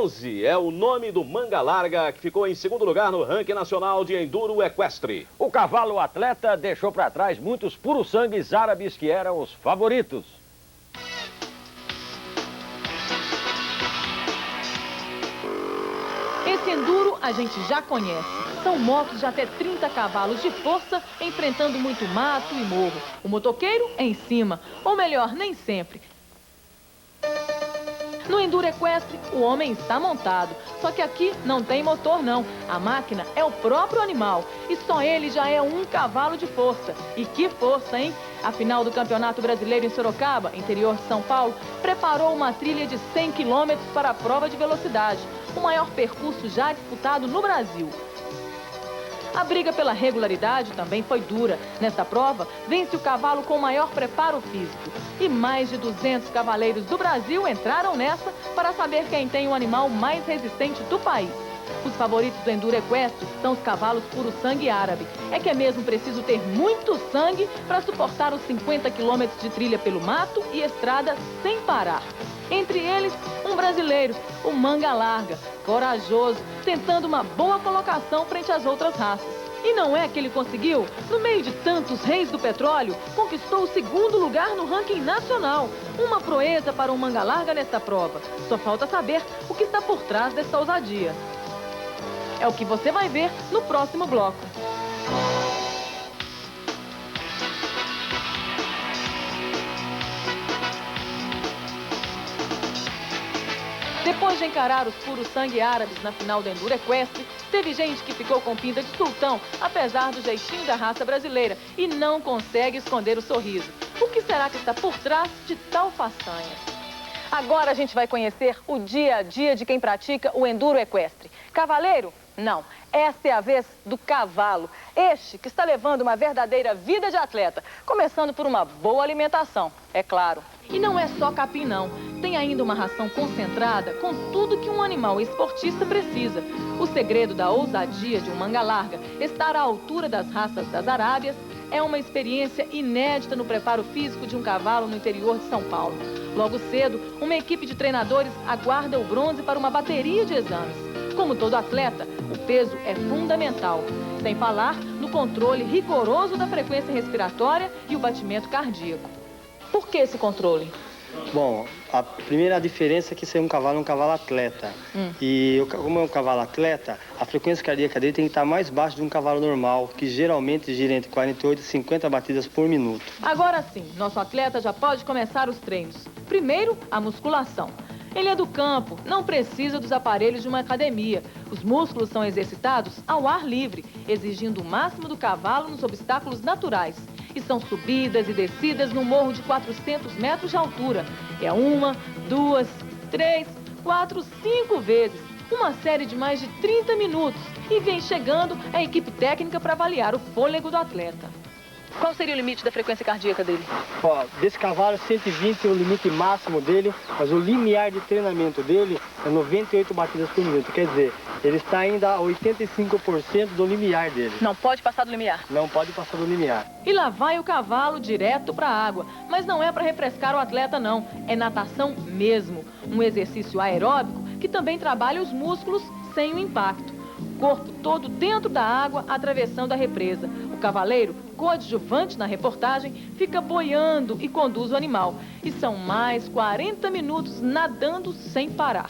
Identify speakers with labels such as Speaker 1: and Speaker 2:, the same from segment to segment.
Speaker 1: Bronze é o nome do manga larga que ficou em segundo lugar no ranking nacional de enduro equestre.
Speaker 2: O cavalo atleta deixou para trás muitos puro-sangues árabes que eram os favoritos.
Speaker 3: Esse enduro a gente já conhece. São motos de até 30 cavalos de força, enfrentando muito mato e morro. O motoqueiro é em cima, ou melhor, nem sempre. No enduro equestre, o homem está montado. Só que aqui não tem motor, não. A máquina é o próprio animal. E só ele já é um cavalo de força. E que força, hein? A final do Campeonato Brasileiro em Sorocaba, interior de São Paulo, preparou uma trilha de 100 quilômetros para a prova de velocidade. O maior percurso já disputado no Brasil. A briga pela regularidade também foi dura. Nesta prova, vence o cavalo com maior preparo físico. E mais de 200 cavaleiros do Brasil entraram nessa para saber quem tem o animal mais resistente do país. Os favoritos do enduro equestre são os cavalos puro sangue árabe. É que é mesmo preciso ter muito sangue para suportar os 50 quilômetros de trilha pelo mato e estrada sem parar. Entre eles, um brasileiro, o manga larga, corajoso, tentando uma boa colocação frente às outras raças. E não é que ele conseguiu? No meio de tantos reis do petróleo, conquistou o segundo lugar no ranking nacional. Uma proeza para um manga larga nesta prova. Só falta saber o que está por trás desta ousadia. É o que você vai ver no próximo bloco. Depois de encarar os puros sangue árabes na final do enduro equestre, teve gente que ficou com pinta de sultão, apesar do jeitinho da raça brasileira, e não consegue esconder o sorriso. O que será que está por trás de tal façanha? Agora a gente vai conhecer o dia a dia de quem pratica o enduro equestre. Cavaleiro? Não. Esta é a vez do cavalo. Este que está levando uma verdadeira vida de atleta, começando por uma boa alimentação, é claro. E não é só capim, não. Tem ainda uma ração concentrada com tudo que um animal esportista precisa. O segredo da ousadia de um manga larga, estar à altura das raças das Arábias, é uma experiência inédita no preparo físico de um cavalo no interior de São Paulo. Logo cedo, uma equipe de treinadores aguarda o bronze para uma bateria de exames. Como todo atleta, o peso é fundamental. Sem falar no controle rigoroso da frequência respiratória e o batimento cardíaco. Por que esse controle?
Speaker 4: Bom, a primeira diferença é que ser um cavalo atleta. E como é um cavalo atleta, a frequência cardíaca dele tem que estar mais baixa de um cavalo normal, que geralmente gira entre 48 e 50 batidas por minuto.
Speaker 3: Agora sim, nosso atleta já pode começar os treinos. Primeiro, a musculação. Ele é do campo, não precisa dos aparelhos de uma academia. Os músculos são exercitados ao ar livre, exigindo o máximo do cavalo nos obstáculos naturais. E são subidas e descidas num morro de 400 metros de altura. É 1, 2, 3, 4, 5 vezes. Uma série de mais de 30 minutos. E vem chegando a equipe técnica para avaliar o fôlego do atleta. Qual seria o limite da frequência cardíaca dele?
Speaker 4: Ó, desse cavalo, 120 é o limite máximo dele, mas o limiar de treinamento dele é 98 batidas por minuto. Quer dizer, ele está ainda a 85% do limiar dele.
Speaker 3: Não pode passar do limiar?
Speaker 4: Não pode passar do limiar.
Speaker 3: E lá vai o cavalo direto para a água. Mas não é para refrescar o atleta, não. É natação mesmo. Um exercício aeróbico que também trabalha os músculos sem o impacto. O corpo todo dentro da água, atravessando a represa. O cavaleiro, coadjuvante na reportagem, fica boiando e conduz o animal. E são mais 40 minutos nadando sem parar.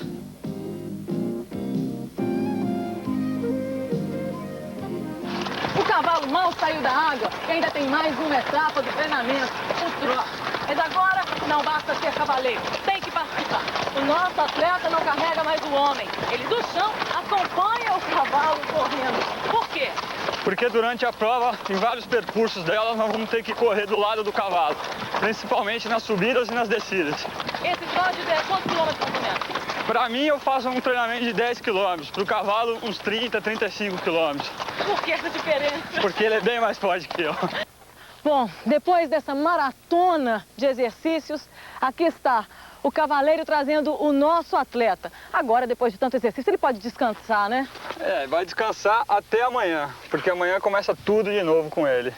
Speaker 3: O cavalo mal saiu da água e ainda tem mais uma etapa do treinamento, o trote. Mas agora não basta ser cavaleiro, tem que participar. O nosso atleta não carrega mais o homem. Ele do chão acompanha o cavalo correndo. Por quê?
Speaker 5: Porque durante a prova, em vários percursos dela, nós vamos ter que correr do lado do cavalo. Principalmente nas subidas e nas descidas.
Speaker 3: Esse trote é quantos quilômetros mais ou menos?
Speaker 5: Para mim, eu faço um treinamento de 10 quilômetros. Para o cavalo, uns 30, 35 quilômetros.
Speaker 3: Por que essa diferença?
Speaker 5: Porque ele é bem mais forte que eu.
Speaker 3: Bom, depois dessa maratona de exercícios, aqui está o cavaleiro trazendo o nosso atleta. Agora, depois de tanto exercício, ele pode descansar, né?
Speaker 5: É, vai descansar até amanhã, porque amanhã começa tudo de novo com ele.